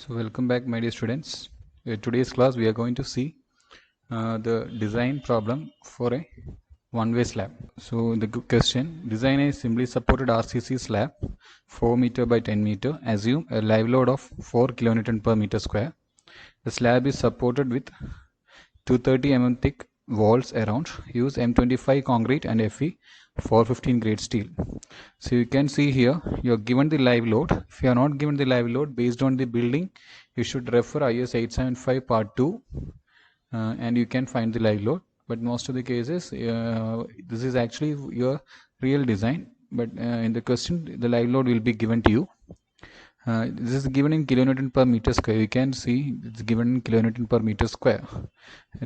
So welcome back, my dear students. Today's class we are going to see the design problem for a one-way slab. So the question: design a simply supported RCC slab 4 meter by 10 meter. Assume a live load of 4 kilonewton per meter square. The slab is supported with 230 mm thick walls around. Use M25 concrete and Fe 415 grade steel. So you can see here you are given the live load. If you are not given the live load based on the building, you should refer IS 875 part 2 and you can find the live load. But most of the cases this is actually your real design, but in the question the live load will be given to you. This is given in kilonewton per meter square. You can see it's given in kilonewton per meter square.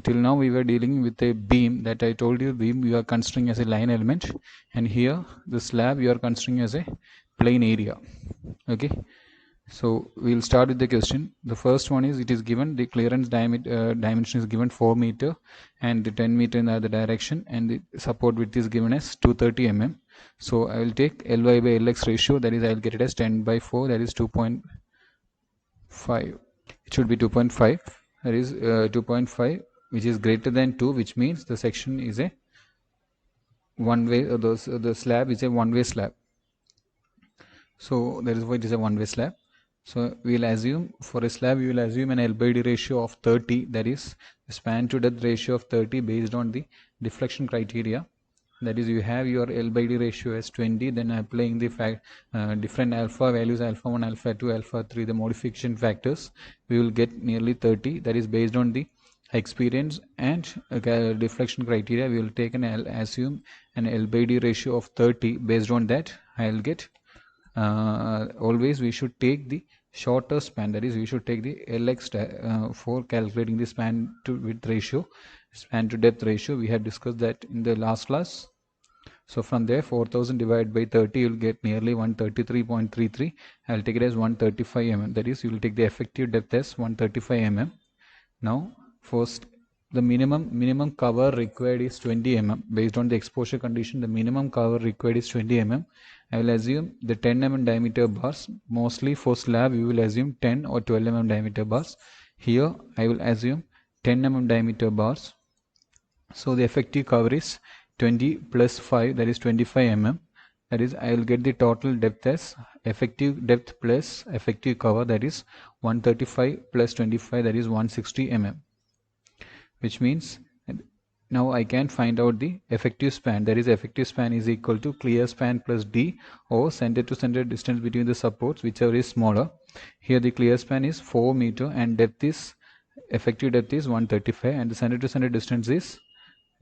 Till now we were dealing with a beam that I told you. Beam you are considering as a line element, and here the slab you are considering as a plane area. Okay, so we'll start with the question. The first one is, it is given the clearance dimension is given 4 meter and the 10 meter in the other direction, and the support width is given as 230 mm. So I will take Ly by Lx ratio, that is I will get it as 10 by 4, that is 2.5. It should be 2.5, that is 2.5, which is greater than 2, which means the section is a one-way, the slab is a one-way slab. So that is why it is a one-way slab. So we will assume for a slab, we will assume an L by D ratio of 30, that is the span to depth ratio of 30 based on the deflection criteria. That is, you have your L by D ratio as 20, then applying the different alpha values, alpha 1, alpha 2, alpha 3, the modification factors, we will get nearly 30. That is based on the experience and deflection criteria. We will take assume an L by D ratio of 30. Based on that, I will get always we should take the shorter span, that is we should take the Lx for calculating the span to width ratio, span to depth ratio. We have discussed that in the last class. So from there 4000 divided by 30, you will get nearly 133.33. I will take it as 135 mm, that is you will take the effective depth as 135 mm. Now first, the minimum cover required is 20 mm. Based on the exposure condition, the minimum cover required is 20 mm. I will assume the 10 mm diameter bars. Mostly for slab we will assume 10 or 12 mm diameter bars. Here I will assume 10 mm diameter bars. So the effective cover is 20 plus 5, that is 25 mm. That is I will get the total depth as effective depth plus effective cover, that is 135 plus 25, that is 160 mm. Which means now I can find out the effective span. That is, effective span is equal to clear span plus D, or center to center distance between the supports, whichever is smaller. Here the clear span is 4 meter and depth is, effective depth is 135, and the center to center distance is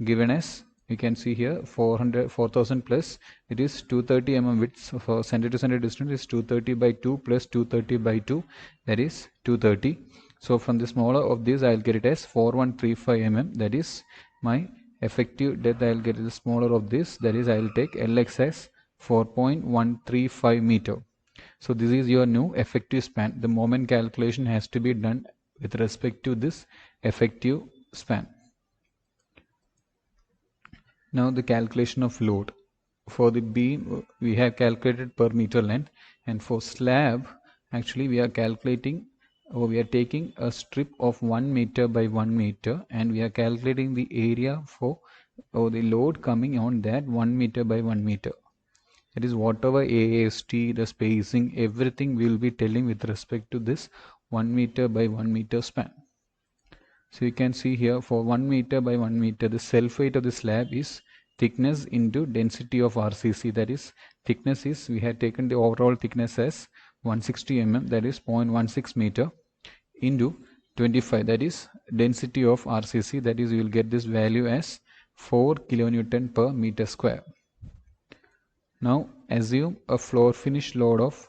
given as, you can see here, 4000 plus, it is 230 mm width. For center to center distance is 230 by 2 plus 230 by 2, that is 230. So from the smaller of this I will get it as 4135 mm, that is my effective depth. I will get the smaller of this, that is I will take Lx as 4.135 meter. So this is your new effective span. The moment calculation has to be done with respect to this effective span. Now the calculation of load. For the beam we have calculated per meter length, and for slab actually we are calculating, or we are taking a strip of 1 meter by 1 meter, and we are calculating the area for, or the load coming on that 1 meter by 1 meter. That is whatever AST, the spacing, everything we will be telling with respect to this 1 meter by 1 meter span. So you can see here for 1 meter by 1 meter, the self weight of the slab is thickness into density of RCC. That is, thickness is, we have taken the overall thickness as 160 mm, that is 0.16 meter, into 25, that is density of RCC, that is you will get this value as 4 kilonewton per meter square. Now assume a floor finish load of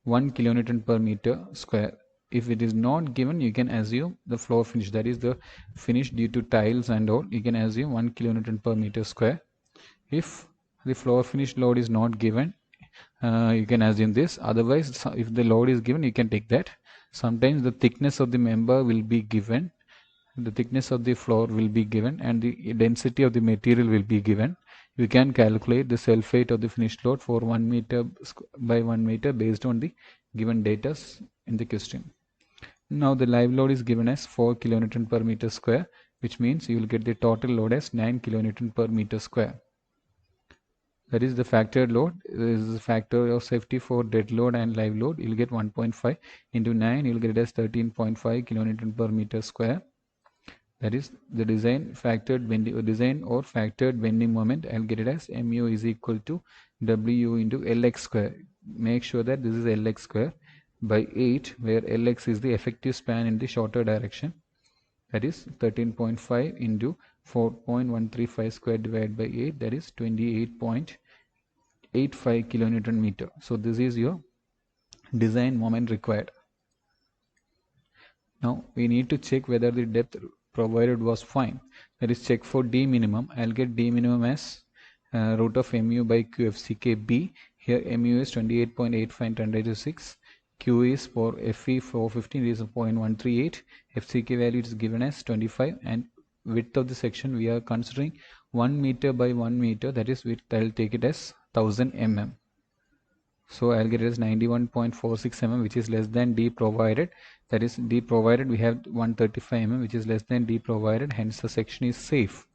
1 kilonewton per meter square. If it is not given, you can assume the floor finish, that is the finish due to tiles and all, you can assume 1 kilonewton per meter square. If the floor finish load is not given, you can assume this. Otherwise, if the load is given, you can take that. Sometimes the thickness of the member will be given, the thickness of the floor will be given, and the density of the material will be given. You can calculate the self weight of the finished load for 1 meter by 1 meter based on the given data in the question. Now the live load is given as 4 kilonewton per meter square, which means you will get the total load as 9 kilonewton per meter square. That is the factored load. This is the factor of safety for dead load and live load. You'll get 1.5 into 9. You'll get it as 13.5 kilonewton per meter square. That is the design factored bending moment. I'll get it as mu is equal to W into Lx square. Make sure that this is Lx square by 8, where Lx is the effective span in the shorter direction. That is 13.5 into 4.135 square divided by 8, that is 28.85 kilonewton meter. So this is your design moment required. Now we need to check whether the depth provided was fine. That is, check for d minimum. I'll get d minimum as root of mu by q FCK B. Here mu is 28.85 10 raised to 6. Q is for Fe 415 is 0.138. FCK value is given as 25, and width of the section we are considering 1 meter by 1 meter, that is width. I'll take it as 1000 mm. So I'll get it as 91.46 mm, which is less than d provided. That is, d provided we have 135 mm, which is less than d provided. Hence the section is safe.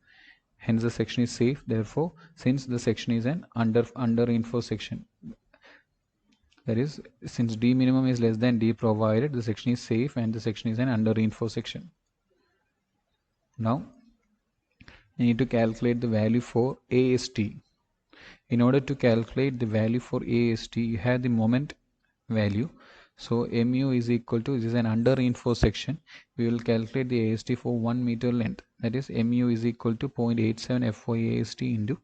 Therefore, since the section is an under reinforced section, that is, since d minimum is less than d provided, the section is safe and the section is an under reinforced section. Now you need to calculate the value for AST. In order to calculate the value for AST, you have the moment value. So mu is equal to, this is an under reinforced section, we will calculate the AST for 1 meter length. That is, mu is equal to 0.87 Fy AST into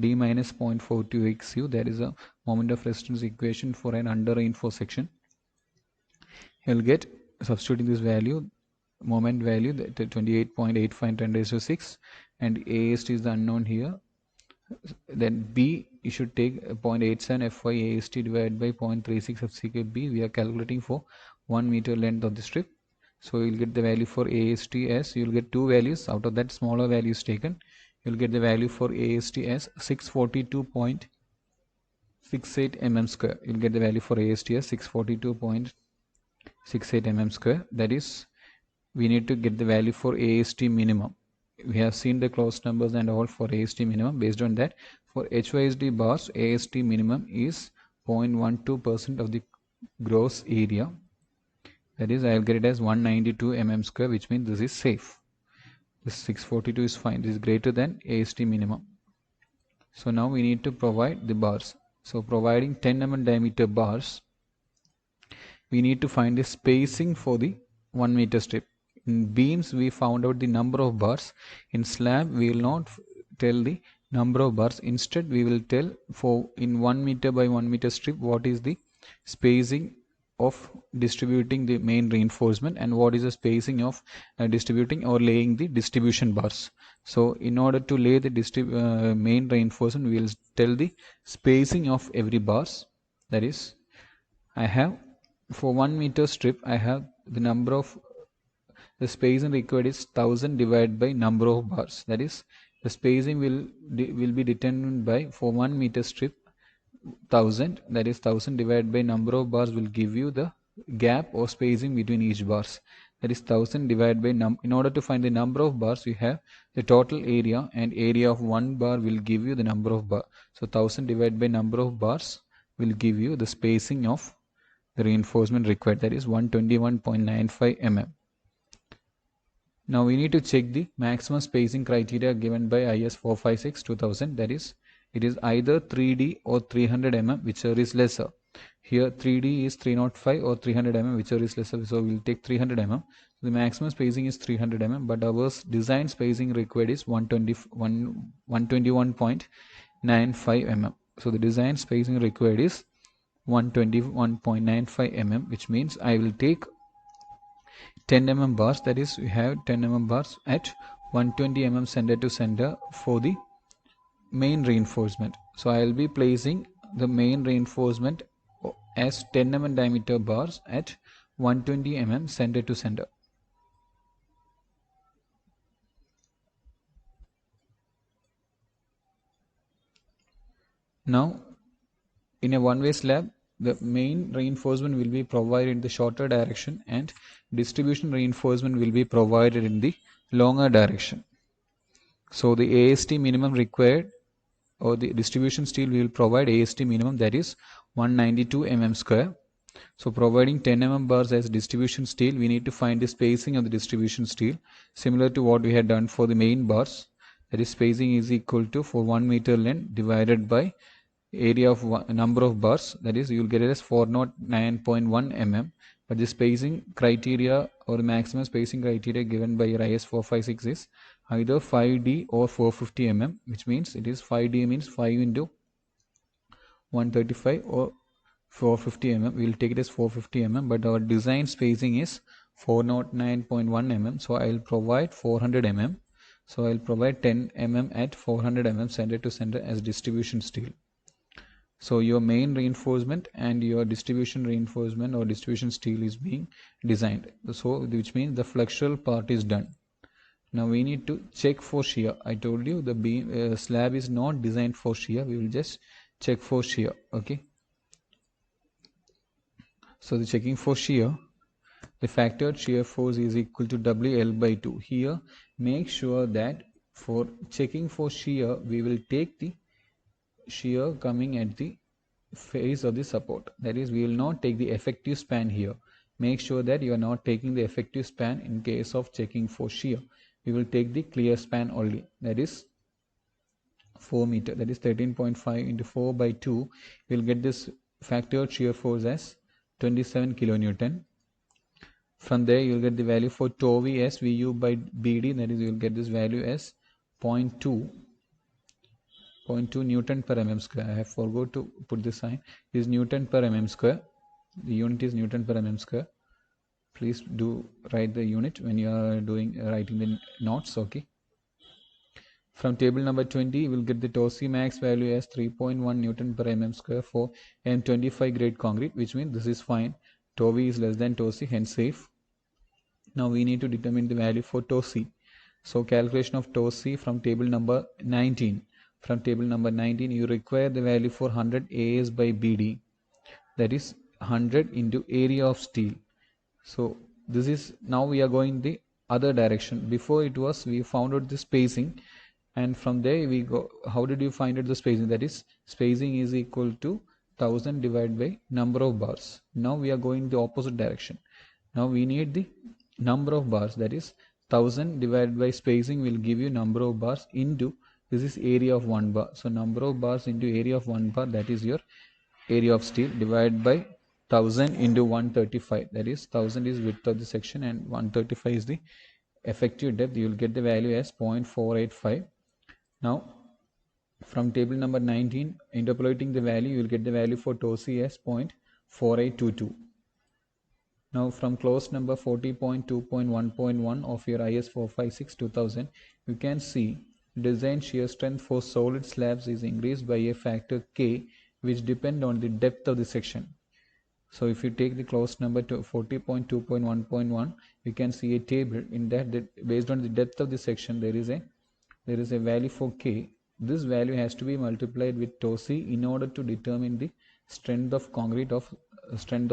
d minus 0.42 xu. That is a moment of resistance equation for an under reinforced section. You will get, substituting this value, moment value, that 28.85 10 raised to 6, and AST is the unknown here. Then B, you should take 0.87 Fy AST divided by 0.36 FCK B. We are calculating for 1 meter length of the strip. So you'll get the value for AST as, you'll get two values. Out of that, smaller values taken, you'll get the value for AST as 642.68 mm square. You'll get the value for AST as 642.68 mm square. That is, we need to get the value for AST minimum. We have seen the closed numbers and all for AST minimum. Based on that, for HYSD bars, AST minimum is 0.12% of the gross area. That is, I will get it as 192 mm square, which means this is safe. This 642 is fine. This is greater than AST minimum. So now we need to provide the bars. So providing 10 mm diameter bars, we need to find the spacing for the 1 meter strip. In beams, we found out the number of bars. In slab, we will not tell the number of bars. Instead, we will tell for in 1 meter by 1 meter strip what is the spacing of distributing the main reinforcement and what is the spacing of distributing or laying the distribution bars. So in order to lay the main reinforcement, we will tell the spacing of every bars. That is, I have, for 1 meter strip, I have the number of, the spacing required is 1000 divided by number of bars. That is, the spacing will be determined by, for 1 meter strip, 1000, that is 1000 divided by number of bars will give you the gap or spacing between each bars. That is 1000 divided by in order to find the number of bars, we have the total area, and area of one bar will give you the number of bars. So 1000 divided by number of bars will give you the spacing of the reinforcement required, that is 121.95 mm. Now we need to check the maximum spacing criteria given by IS 456-2000, that is, it is either 3D or 300 mm, whichever is lesser. Here 3D is 305 or 300 mm, whichever is lesser, so we will take 300 mm. The maximum spacing is 300 mm, but our design spacing required is 121.95 mm. So the design spacing required is 121.95 mm, which means I will take 10 mm bars. That is, we have 10 mm bars at 120 mm center to center for the main reinforcement. So I will be placing the main reinforcement as 10 mm diameter bars at 120 mm center to center. Now in a one-way slab, the main reinforcement will be provided in the shorter direction and distribution reinforcement will be provided in the longer direction. So the AST minimum required, or the distribution steel will provide AST minimum, that is 192 mm square. So providing 10 mm bars as distribution steel, we need to find the spacing of the distribution steel similar to what we had done for the main bars. That is, spacing is equal to, for 1 meter length divided by area of number of bars, that is, you will get it as 409.1 mm. But the spacing criteria, or the maximum spacing criteria given by your IS 456 is either 5D or 450 mm, which means it is 5D means 5 into 135 or 450 mm. We will take it as 450 mm, but our design spacing is 409.1 mm, so I will provide 400 mm. So I will provide 10 mm at 400 mm center to center as distribution steel. So your main reinforcement and your distribution reinforcement or distribution steel is being designed. So which means the flexural part is done. Now we need to check for shear. I told you the beam slab is not designed for shear. We will just check for shear. Okay. So the checking for shear, the factored shear force is equal to WL by 2. Here make sure that for checking for shear, we will take the shear coming at the face of the support. That is, we will not take the effective span here. Make sure that you are not taking the effective span in case of checking for shear. We will take the clear span only. That is 4 meter. That is 13.5 into 4 by 2. We will get this factored shear force as 27 kilonewton. From there you will get the value for tau V as VU by BD. That is, you will get this value as 0.2 Newton per mm square. I have forgot to put this sign. Is Newton per mm square. The unit is Newton per mm square. Please do write the unit when you are writing the notes. Okay. From table number 20, we will get the tau C max value as 3.1 Newton per mm square for M25 grade concrete, which means this is fine. Tau V is less than tau C, hence safe. Now we need to determine the value for tau C. So calculation of tau C from table number 19. From table number 19, you require the value for 100 AS by BD. That is 100 into area of steel. So this is, now we are going the other direction. Before it was, we found out the spacing, and from there we go, how did you find out the spacing? That is, spacing is equal to 1000 divided by number of bars. Now we are going the opposite direction. Now we need the number of bars, that is 1000 divided by spacing will give you number of bars into, this is area of 1 bar. So number of bars into area of 1 bar, that is your area of steel, divided by 1000 into 135. That is, 1000 is width of the section and 135 is the effective depth. You will get the value as 0.485. Now from table number 19, interpolating the value, you will get the value for tau C as 0.4822. Now from clause number 40.2.1.1 of your IS 456-2000, you can see design shear strength for solid slabs is increased by a factor K, which depend on the depth of the section. So if you take the clause number 40.2.1.1, you can see a table in that based on the depth of the section there is a value for K. This value has to be multiplied with tau C in order to determine the strength of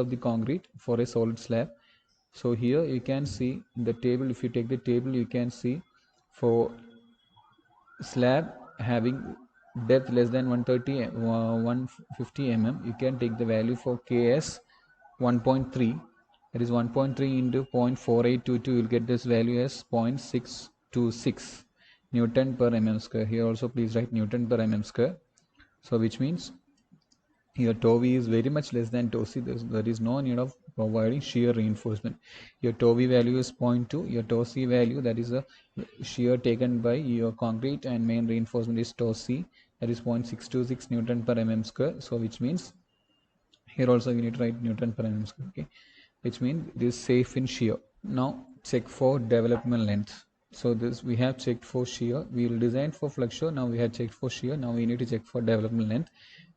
the concrete for a solid slab. So here you can see in the table, if you take the table, you can see for slab having depth less than 150 mm, you can take the value for K as 1.3. that is 1.3 into 0.4822, you will get this value as 0.626 Newton per mm square. Here also please write Newton per mm square. So which means your tau V is very much less than tau C. There is no need of providing shear reinforcement. Your tau V value is 0.2. Your tau C value, that is the shear taken by your concrete, and main reinforcement is tau C, that is 0.626 Newton per mm square. So which means here also we need to write Newton per mm square. Okay, which means it is safe in shear. Now check for development length. So this we have checked for shear. We will design for flexure. Now we have checked for shear. Now we need to check for development length.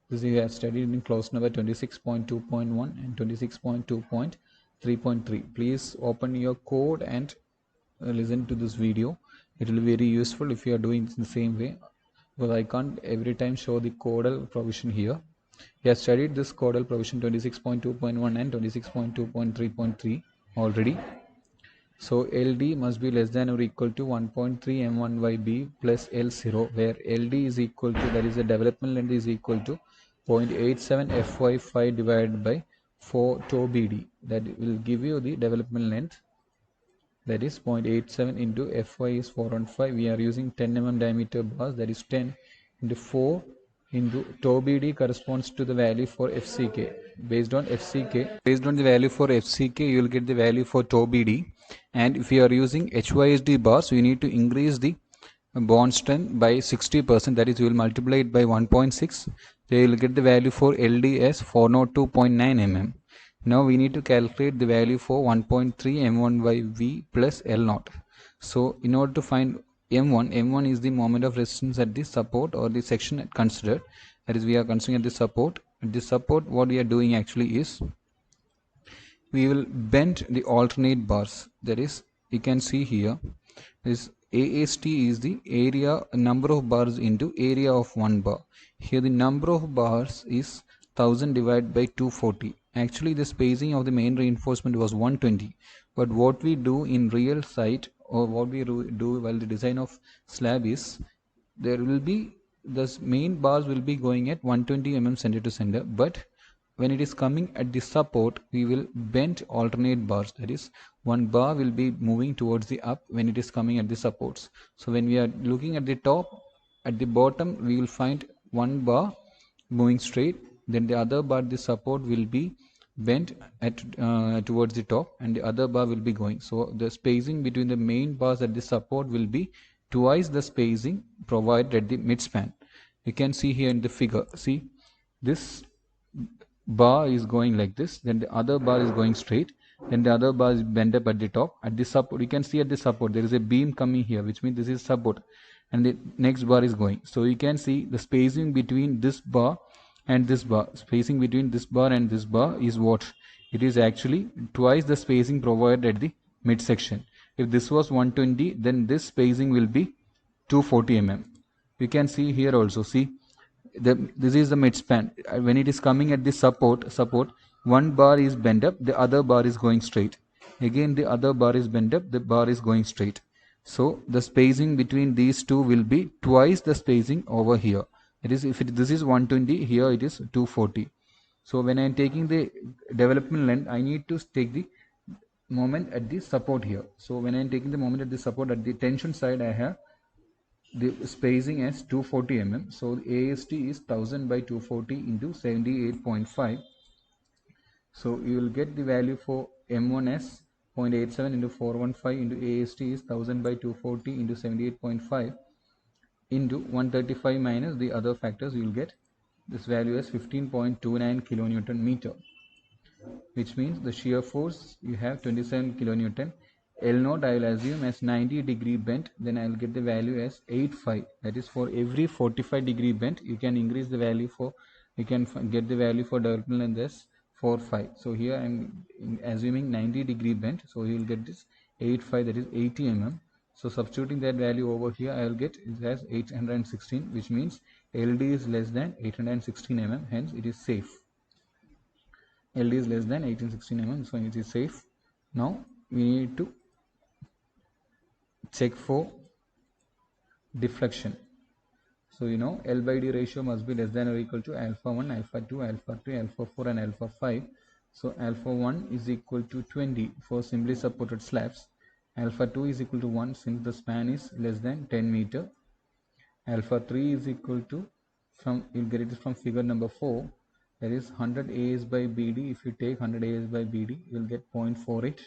This we have studied in clause number 26.2.1 and 26.2.3.3. Please open your code and listen to this video. It will be very useful if you are doing it in the same way, because I can't every time show the codal provision here. We have studied this codal provision 26.2.1 and 26.2.3.3 already. So LD must be less than or equal to 1.3 M1 by B plus L0, where LD is equal to, that is the development length, is equal to 0.87 Fy5 divided by 4 tau BD. That will give you the development length, that is 0.87 into Fy is 415. We are using 10 mm diameter bars, that is 10 into 4 into tau BD corresponds to the value for FCK. Based on the value for FCK, you will get the value for tau BD. And if you are using HYSD bars, you need to increase the bond strength by 60%, that is you will multiply it by 1.6. So you will get the value for LD as 402.9 mm. Now we need to calculate the value for 1.3 M1 by V plus L0. So in order to find M1 is the moment of resistance at the support or the section considered. That is, we are considering at the support. At the support, what we are doing actually is we will bend the alternate bars. That is, you can see here, this AST is the area, number of bars into area of one bar. Here the number of bars is 1000 divided by 240. Actually the spacing of the main reinforcement was 120, but what we do in real site, or what we do while the design of slab is, there will be, the main bars will be going at 120 mm center to center, but when it is coming at the support, we will bend alternate bars. That is, one bar will be moving towards the up when it is coming at the supports. So when we are looking at the top, at the bottom we will find one bar moving straight, then the other bar, the support, will be bent at towards the top, and the other bar will be going. So the spacing between the main bars at the support will be twice the spacing provided at the midspan. You can see here in the figure, see, this bar is going like this, then the other bar is going straight, then the other bar is bent up at the top. At the support, you can see at the support there is a beam coming here, which means this is support, and the next bar is going. So you can see the spacing between this bar and this bar, spacing between this bar and this bar is what? It is actually twice the spacing provided at the midsection. If this was 120, then this spacing will be 240 mm. You can see here also, see, this is the midspan. When it is coming at the support, one bar is bent up, the other bar is going straight. Again the other bar is bent up, the bar is going straight. So the spacing between these two will be twice the spacing over here. It is, if this is 120, here it is 240. So when I am taking the development length, I need to take the moment at the support here. So when I am taking the moment at the support, at the tension side, I have the spacing as 240 mm. So AST is 1000 by 240 into 78.5. So you will get the value for M1 as 0.87 into 415 into AST is 1000 by 240 into 78.5 into 135 minus the other factors. You will get this value as 15.29 kilonewton meter, which means the shear force you have 27 kilonewton. L0 I will assume as 90-degree bent, then I will get the value as 85. That is, for every 45-degree bent, you can increase the value for, you can get the value for development length as 45. So here I am assuming 90-degree bent, so you will get this 85, that is 80 mm. So substituting that value over here, I will get it as 816, which means LD is less than 816 mm, hence it is safe. LD is less than 1816 mm, so it is safe. Now we need to check for deflection. So you know, L by D ratio must be less than or equal to alpha 1, alpha 2, alpha 3, alpha 4 and alpha 5. So alpha 1 is equal to 20 for simply supported slabs. Alpha 2 is equal to 1 since the span is less than 10 meter. Alpha 3 is equal to, from, you'll get it from figure number 4, that is 100 AS by BD. If you take 100 AS by BD, you'll get 0.48.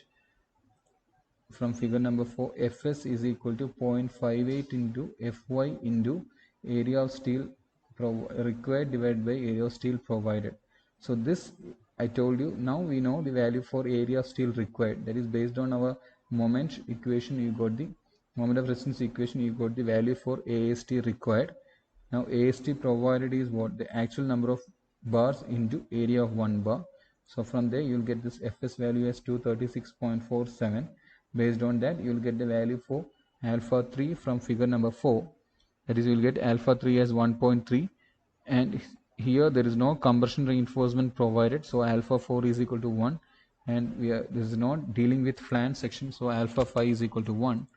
From figure number 4, Fs is equal to 0.58 into Fy into area of steel required divided by area of steel provided. So this I told you. Now we know the value for area of steel required. That is based on our moment equation. You got the moment of resistance equation. You got the value for AST required. Now AST provided is what? The actual number of bars into area of one bar. So from there you will get this Fs value as 236.47. Based on that, you will get the value for alpha 3 from figure number 4. That is, you will get alpha 3 as 1.3 and here there is no compression reinforcement provided, so alpha 4 is equal to 1, and this is not dealing with flange section, so alpha 5 is equal to 1.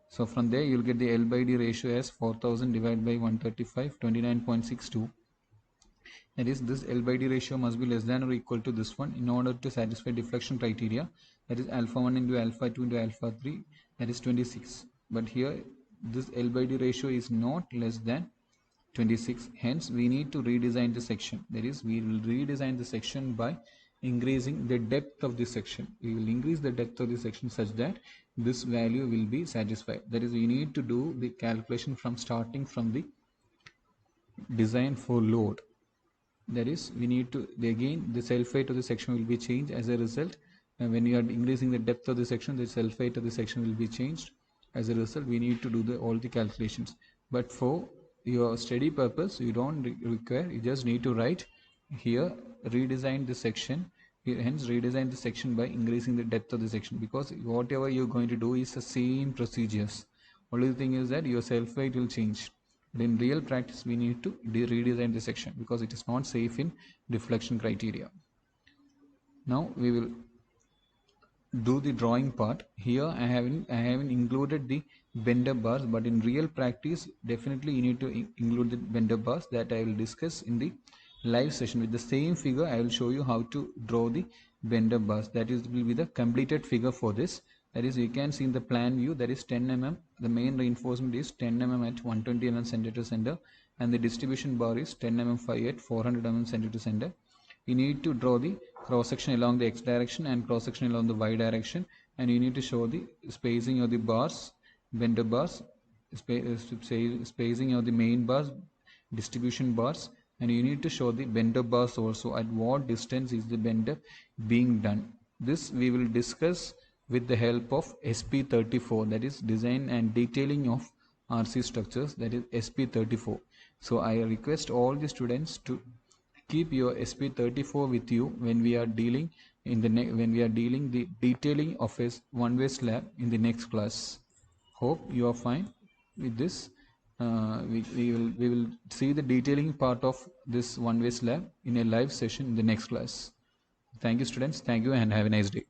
So from there you'll get the L by D ratio as 4000 divided by 135, 29.62. That is, this L by D ratio must be less than or equal to this one in order to satisfy deflection criteria. That is alpha 1 into alpha 2 into alpha 3, that is 26. But here this L by D ratio is not less than 26. Hence we need to redesign the section. That is, we will redesign the section by increasing the depth of the section. We will increase the depth of the section such that this value will be satisfied. That is, we need to do the calculation from starting from the design for load. That is, we need to, again the self height of the section will be changed as a result. And when you are increasing the depth of the section, the self height of the section will be changed. As a result, we need to do all the calculations. But for your study purpose, you don't require, you just need to write here redesign the section. Hence redesign the section by increasing the depth of the section, because whatever you're going to do is the same procedures. Only thing is that your self height will change. But in real practice, we need to redesign the section because it is not safe in deflection criteria. Now we will do the drawing part. Here I haven't included the bender bars, but in real practice definitely you need to include the bender bars, that I will discuss in the live session. With the same figure I will show you how to draw the bender bars. That is will be the completed figure for this. That is, you can see in the plan view, that is 10 mm, the main reinforcement is 10 mm at 120 mm center to center, and the distribution bar is 10 mm 5 at 400 mm center to center. You need to draw the cross section along the x direction and cross section along the y direction, and you need to show the spacing of the bars, bender bars, spacing of the main bars, distribution bars, and you need to show the bender bars also, at what distance is the bender being done. This we will discuss with the help of SP34, that is design and detailing of RC structures, that is SP34. So I request all the students to keep your SP34 with you when we are dealing the detailing of a one-way slab in the next class. Hope you are fine with this. We will see the detailing part of this one-way slab in a live session in the next class. Thank you, students. Thank you and have a nice day.